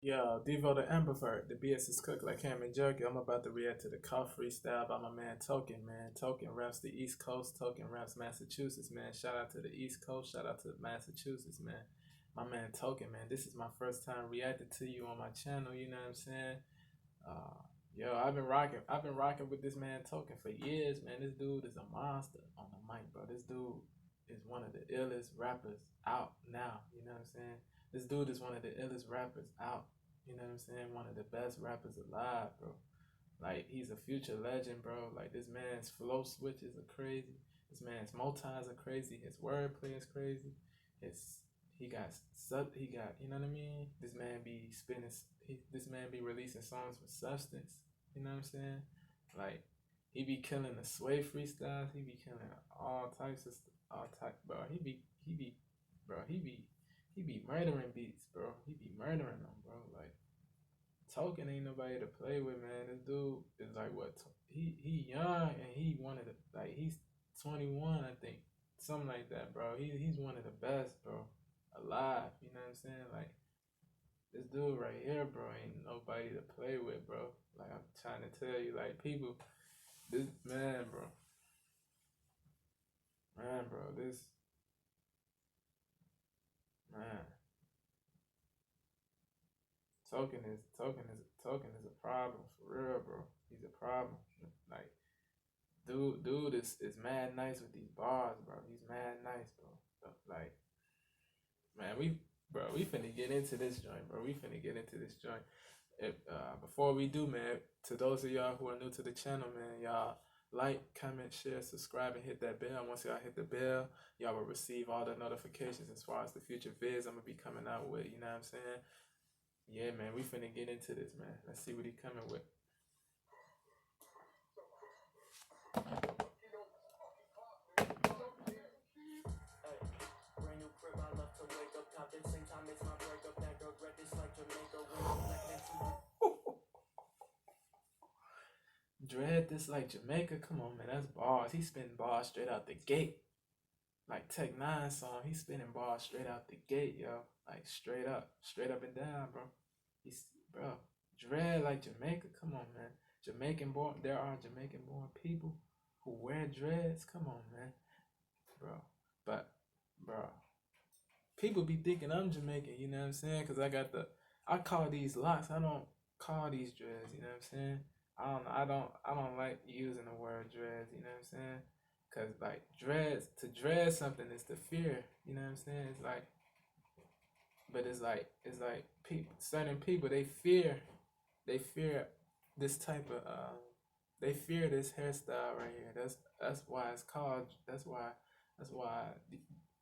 Yo, Devo the ambivert, the BS is cooked like ham and jerky. I'm about to react to the cuff freestyle by my man Token, man. Token raps the East Coast, Token raps Massachusetts, man. Shout out to the East Coast, shout out to Massachusetts, man. My man Token, man. This is my first time reacting to you on my channel, you know what I'm saying? Uh, yo, I've been rocking with this man Token for years, man. This dude is a monster on the mic, bro. This dude is one of the illest rappers out now, you know what I'm saying? This dude is one of the illest rappers out. You know what I'm saying? One of the best rappers alive, bro. Like he's a future legend, bro. Like this man's flow switches are crazy. This man's multis are crazy. His wordplay is crazy. His he got you know what I mean. This man be spinning. This man be releasing songs with substance. You know what I'm saying? Like he be killing the sway freestyles. He be killing all types of all type, bro. He be bro. He be murdering beats, bro. He be murdering them, bro. Like Token ain't nobody to play with, man. This dude is like what? He young and he wanted to like he's 21, I think, something like that, bro. He's one of the best, bro, alive. You know what I'm saying? Like this dude right here, bro, ain't nobody to play with, bro. Like I'm trying to tell you, like people, this man, bro, this man, Token is a problem for real, bro. He's a problem. Like dude is mad nice with these bars, bro. He's mad nice, bro. Like, man, we finna get into this joint, bro. We finna get into this joint. If before we do, man, to those of y'all who are new to the channel, man, y'all like, comment, share, subscribe, and hit that bell. Once y'all hit the bell, y'all will receive all the notifications as far as the future vids I'm gonna be coming out with. You know what I'm saying? Yeah, man, we finna get into this, man. Let's see what he coming with. Dread this like Jamaica. Come on, man. That's bars. He spinning bars straight out the gate. Like Tech Nine song, he's spinning bars straight out the gate, yo. Like straight up and down, bro. He's bro. Dread like Jamaica. Come on, man. Jamaican born. There are Jamaican born people who wear dreads. Come on, man, bro. But, bro, people be thinking I'm Jamaican. You know what I'm saying? Cause I call these locks. I don't call these dreads. You know what I'm saying? I don't like using the word dreads. You know what I'm saying? Cause like dreads, to dread something is to fear. You know what I'm saying? It's like, but it's like people, certain people, they fear this type of they fear this hairstyle right here. That's why it's called. That's why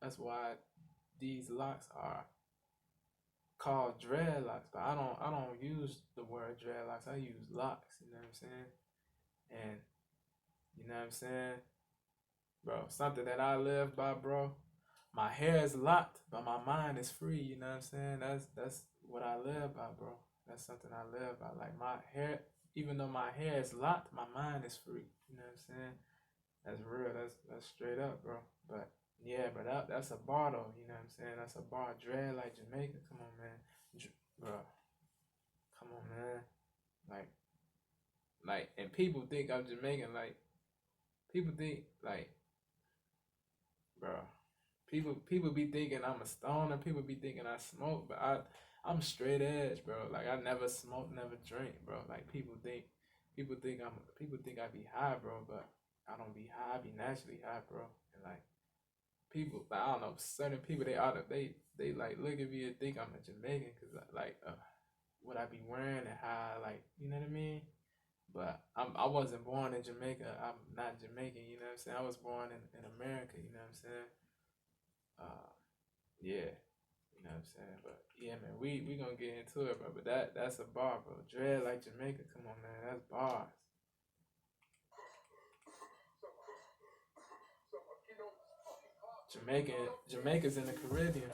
that's why these locks are called dreadlocks. But I don't use the word dreadlocks. I use locks. You know what I'm saying? And you know what I'm saying, bro. Something that I live by, bro. My hair is locked, but my mind is free. You know what I'm saying? That's what I live by, bro. That's something I live by. Like my hair, even though my hair is locked, my mind is free. You know what I'm saying? That's real. That's straight up, bro. But yeah, but that's a bar though. You know what I'm saying? That's a bar. Dread like Jamaica. Come on, man. Bro, come on, man. Like, and people think I'm Jamaican. Like, people think like, bro. People be thinking I'm a stoner. People be thinking I smoke, but I'm straight edge, bro. Like I never smoke, never drink, bro. Like people think I be high, bro, but I don't be high. I be naturally high, bro. And like people, like, I don't know, certain people they like look at me and think I'm a Jamaican because like what I be wearing and how like you know what I mean. But I wasn't born in Jamaica. I'm not Jamaican. You know what I'm saying. I was born in America. You know what I'm saying. Uh, yeah, you know what I'm saying. But yeah, man, we gonna get into it, bro. But that's a bar, bro. Dread like Jamaica. Come on, man, that's bars. Jamaica's in the Caribbean.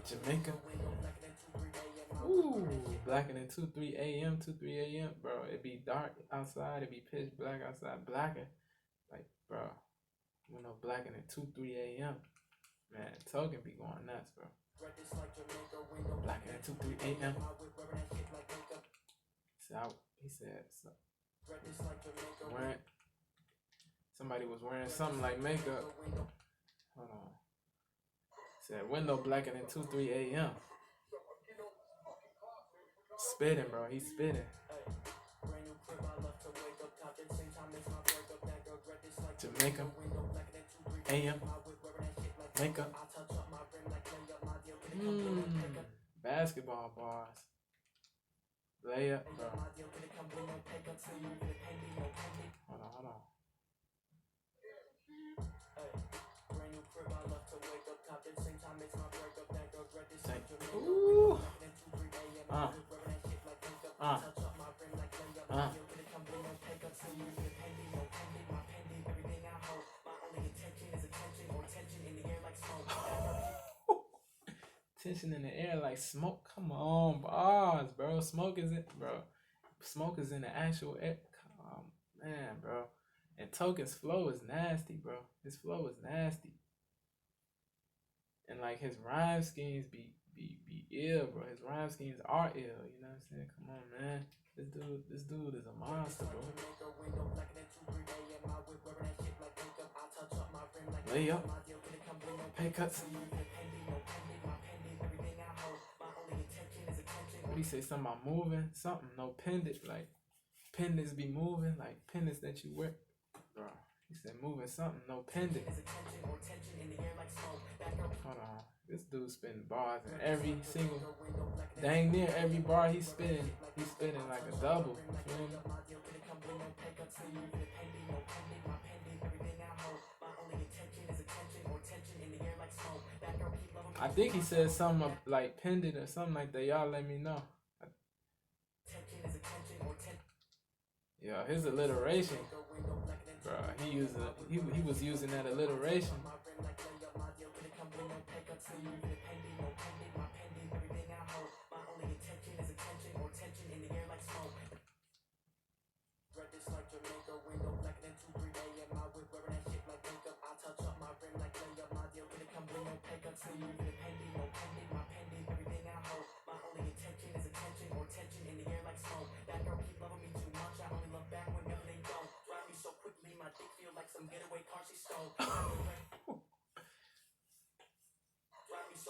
Jamaica. Ooh, blacker than 2, 3 a.m. 2, 3 a.m. Bro, it be dark outside. It be pitch black outside. Blacker, like, bro. You know, blacker than 2, 3 a.m. Man, Token be going nuts, bro. Blacker than 2, 3 a.m. So he said so, wearing, somebody was wearing something like makeup. Hold on. Said window blacker than 2, 3 a.m. Spitting, bro. He's spitting. Jamaica, AM, makeup. Basketball bars. Layup, bro. Hold on. Ooh. Uh. Tension in the air like smoke. Come on, bars, bro. Smoke is in, bro. Smoke is in the actual air. Oh, man, bro. And Token's flow is nasty, bro. His flow is nasty. And like his rhyme schemes be ill, bro. His rhyme schemes are ill. You know what I'm saying? Come on, man. This dude is a monster, bro. Layup, pay cuts. What he say? Something about moving? Something, no pendant. Like pendants be moving, like pendants that you wear, bro. He said moving something, no pendant. Hold on. This dude spitting bars in every single, dang near every bar he's spitting like a double. You feel me? I think he said something like pendant or something like that. Y'all let me know. Yeah, his alliteration, bro. He was using that alliteration.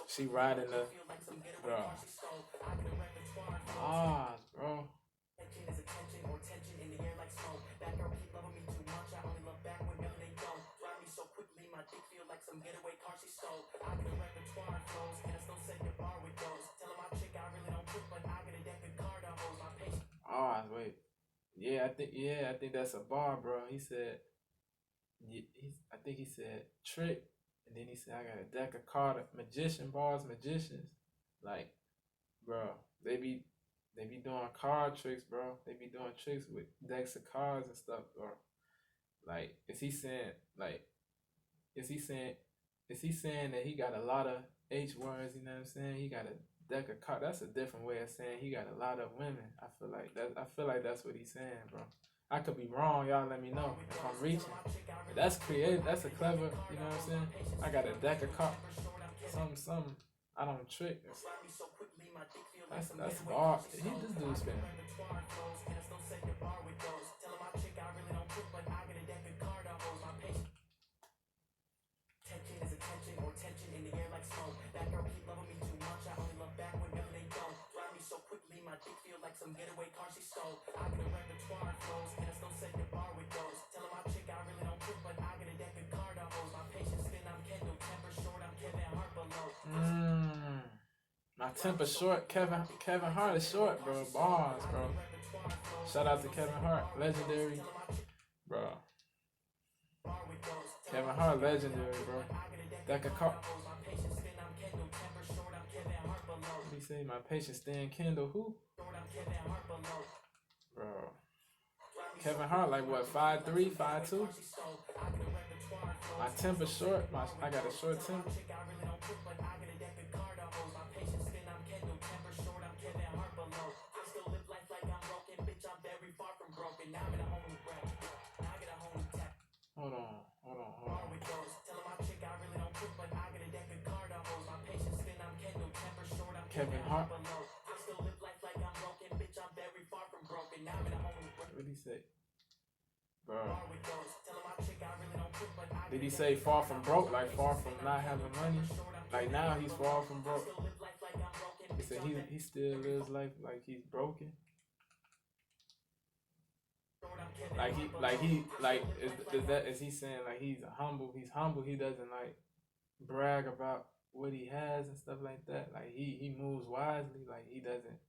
She riding the, bro. Ah, bro. Ah, wait. Yeah, I think that's a bar, bro. He said, I think he said trick, and then he said I got a deck of card magician bars, magicians. Like, bro, they be doing card tricks, bro. They be doing tricks with decks of cards and stuff, bro. Like, is he saying that he got a lot of H words? You know what I'm saying? He got a deck of cards. That's a different way of saying he got a lot of women. I feel like that's what he's saying, bro. I could be wrong. Y'all let me know if I'm reaching. But that's creative. That's a clever. You know what I'm saying? I got a deck of cards. Something. I don't trick. That's bar. This dude's spinning. My temper short. Kevin Hart is short, bro. Bars, bro. Shout out to Kevin Hart, legendary, bro. Kevin Hart, legendary, bro. That could call. What he say? My patience stand kindle. Who? Bro. Kevin Hart, like what? 5'3", 5'2". My temper short. I got a short temper. Hold on. Kevin Hart. What did he say? Bro. Did he say far from broke? Like far from not having money? Like now he's far from broke. He said he still lives life like he's broken. Is he saying like he's humble? He's humble. He doesn't like brag about what he has and stuff like that. Like he moves wisely. Like he doesn't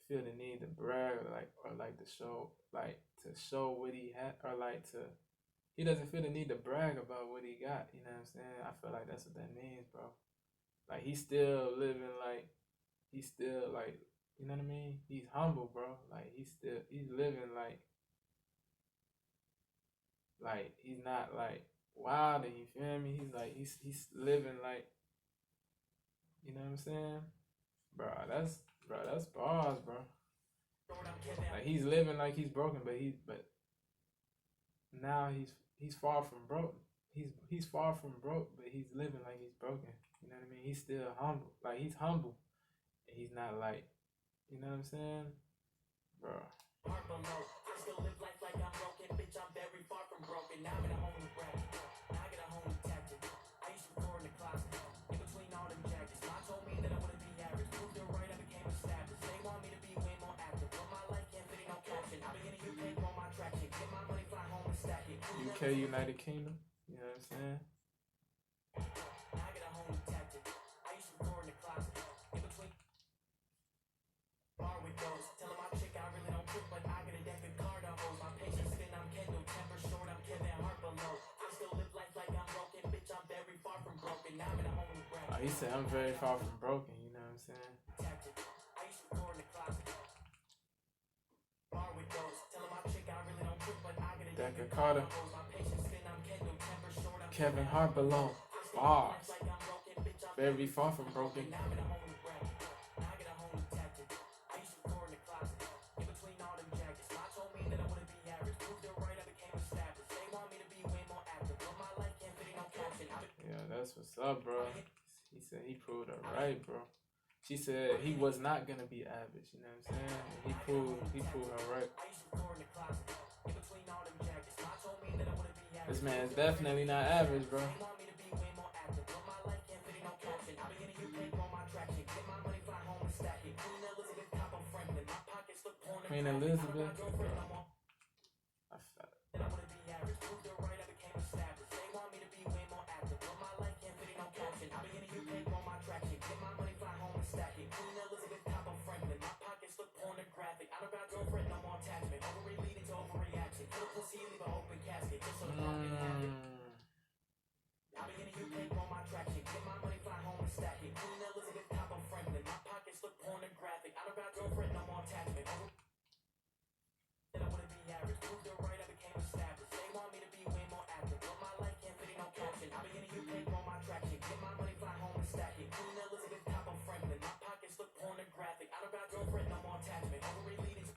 feel the need to brag or to show what he had, or he doesn't feel the need to brag about what he got. You know what I'm saying? I feel like that's what that means, bro. Like he's still living he's still you know what I mean? He's humble, bro. Like he's living he's not wild, and you feel me? He's living you know what I'm saying? Bro, that's bars, bro. Like he's living like he's broken, but now he's far from broke. He's far from broke, but he's living like he's broken. You know what I mean? He's still humble. Like he's humble. And he's not you know what I'm saying? Bro. Still live life like I'm broken, bitch. I'm very far from broken. Now I'm in a home bracket. Now I get a home detected. I used to record in the closet. In between all them jackets. Mom told me that I wouldn't be average. Proved it right, I became established. They want me to be way more active. But my life can't fit in no caption. I be in the UK, grow my traction. Get my money, fly home and stack it. UK, United Kingdom. You know what I'm saying? Now I get a home detected. I used to record in the closet. In between bar windows. Tell my chick I really don't trip, but I get a deck of card on hoes. My patience spin, I'm Kendall. Temper short, I'm Kevin Hart below. I still live life like I'm broken, bitch. I'm very far from broken. Now I'm in a home bracket. He said I'm very far from broken. You know what I'm saying? I used to record in the closet. Bar windows. Tell my chick I really don't trip, but I get a deck of card on hoes. My patience spin, I'm Kendall. Temper short, I'm Kevin Hart below. Bars. Very far from broken. Now I'm in a home bracket. Now I get a home detected. I used to record in the closet. In between all them jackets. Mom told me that I wouldn't be average. Proved it right, I became established. They want me to be way more active. But my life can't fit in no caption. Yeah, that's what's up, bro. He said he proved it right, bro. She said he was not gonna be average. You know what I'm saying? And he proved her right. I used to record in the closet. In between all them jackets. Mom told me that I wouldn't be average. This man is definitely not average, bro. They want me to be way more active. But my life can't fit in no caption. I be in the UK, grow my traction. Get my money, fly home and stack it. Queen Elizabeth, top of Franklin. My pockets look porn. Queen Elizabeth. I felt it. I wanna be average. Proved it right, I became established. They want me to be way more active. But my life can't fit in no caption. I be in the UK, grow my traction. Get my money, fly home and stack it. Queen Elizabeth, top of Franklin. My pockets look pornographic. I don't got girlfriend, no more attachment. Overread leading to overreaction. Put a pussy, leave an open casket. Just so the fuck can have it. I be in the UK, grow my traction. Get my money, fly home and stack it. Queen Elizabeth, top of Franklin. My pockets look pornographic. I don't got girlfriend, no more attachment. That I wanna be average. Proved it right, I became established. They want me to be way more active. But my life can't fit in no caption. I be in the UK, grow my traction. Get my money, fly home and stack it. Queen Elizabeth, top of Franklin. My pockets look pornographic. I don't got girlfriend, no more attachment. Overread leading to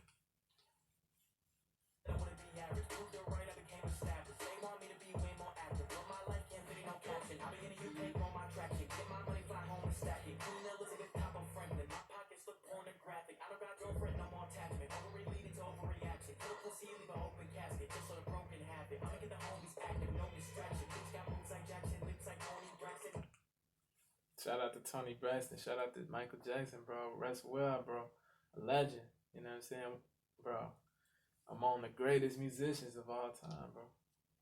I wanna be average. Proved it right, I became established. They want me to be way more active. But my life can't fit in no caption. I be in the UK, grow my traction. Get my money, fly home and stack it. Queen Elizabeth, top of Franklin. My pockets look pornographic. I don't got girlfriend, no more attachment. Overread leading to overreaction. Put a pussy, leave an open casket. Just so the broken habit. I'ma get the homies active, no distraction. Bitch got moves like Jackson, lips like Tony Braxton. Shout out to Tony Braxton. Shout out to Michael Jackson, bro. Rest well, bro. A legend. You know what I'm saying, bro? Among the greatest musicians of all time, bro.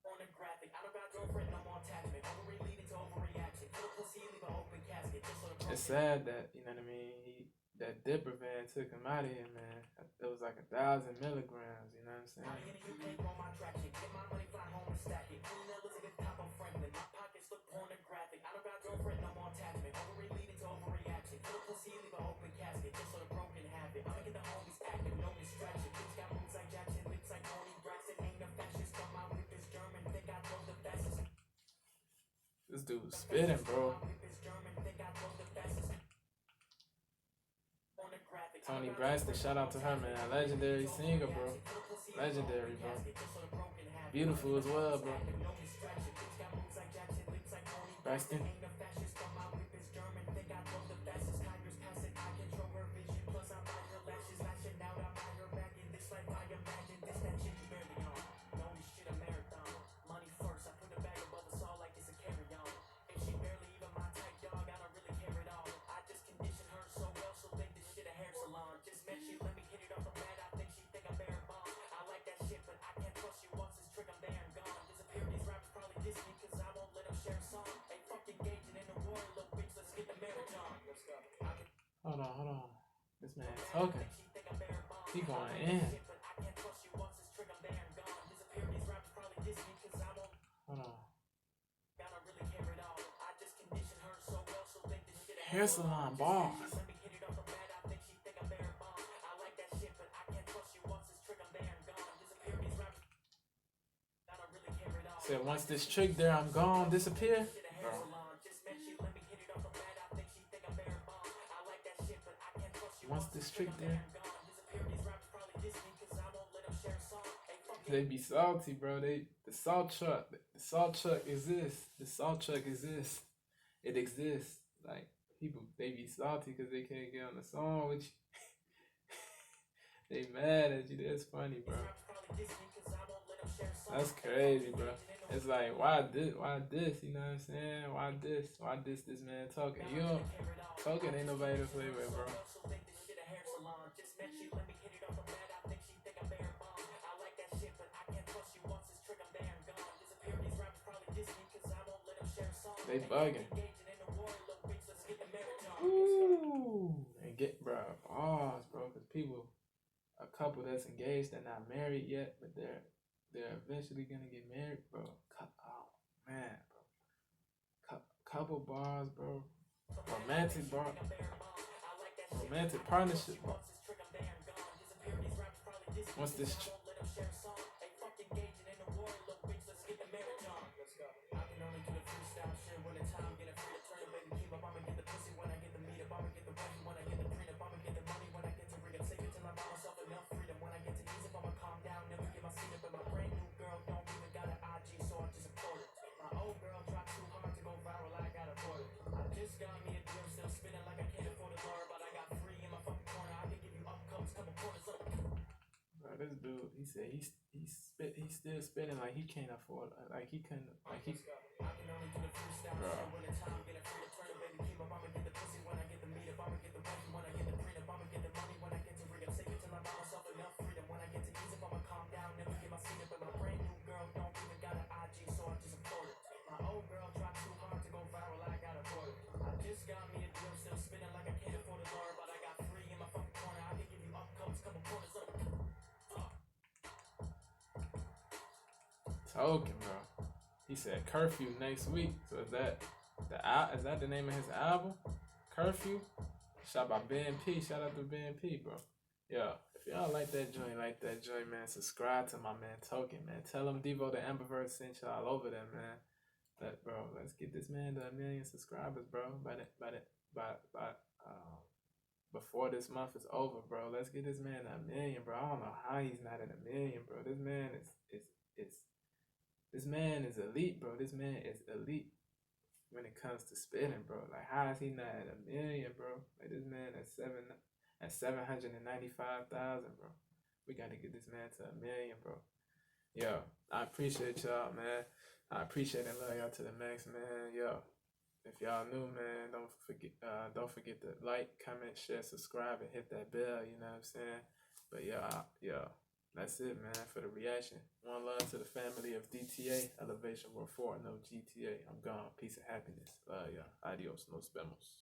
Pornographic. I don't got girlfriend, no more attachment. Overread leading to overreaction. Put a pussy, leave an open casket. Just so the it's sad that, you know what I mean, that Dipper van took him out of here, man. It was like 1,000 milligrams, you know what I'm saying? I be in the UK, grow my traction. Get my money, fly home and stack it. Queen Elizabeth, top of Franklin. My pockets look pornographic. I don't got girlfriend, no more attachment. Overread leading to overreaction. Put a pussy, leave an open casket. Just so the broken habit. I'ma get the homies active, no distraction. Bitch got moves like Jackson, lips like Tony Braxton. Ain't a fascist, but my whip is German. Think I drove the fastest. This dude was spitting, bro. Tony Braxton, shout out to her, man. Legendary singer, bro. Legendary, bro. Beautiful as well, bro. Braxton. Hold on. This man talking. He going in. Hold on. Hair salon boss. Said once this trick there, I'm gone. Disappear. Bro. Once this trick there. They be salty, bro. The salt truck. The salt truck exists. The salt truck exists. It exists. Like people, they be salty because they can't get on the song with you. They mad at you. That's funny, bro. That's crazy, bro. It's like, why this? Why this? You know what I'm saying? Why this? Why this man talking? You know, talking ain't nobody to play with, bro. They bugging. Ooh, and get, bro, pause, bro, because people, a couple that's engaged, they're not married yet, but they're eventually gonna get married, bro. Oh man, bro. Couple bars, bro. Romantic bar. Romantic partnership bar. What's this? This dude, he said he's still spitting like he can't afford, like he couldn't, like he, bro. Token, bro. He said curfew next week. So is that the name of his album? Curfew? Shot by Ben P. Shout out to Ben P, bro. Yeah. If y'all like that joint, man, subscribe to my man Token, man. Tell him Devo the Amberverse sent y'all over there, man. Bro, let's get this man to 1 million subscribers, bro. Before this month is over, bro. Let's get this man to 1 million, bro. I don't know how he's not at 1 million, bro. This man is elite, bro. This man is elite when it comes to spitting, bro. Like, how is he not at 1 million, bro? Like, this man at 795,000, bro. We gotta get this man to 1 million, bro. Yo, I appreciate y'all, man. I appreciate and love y'all to the max, man. Yo, if y'all new, man, don't forget to like, comment, share, subscribe, and hit that bell. You know what I'm saying? But yo, that's it, man, for the reaction. One love to the family of DTA, Elevation World 4, no GTA. I'm gone. Peace and happiness. Love y'all. Adios, nos vemos.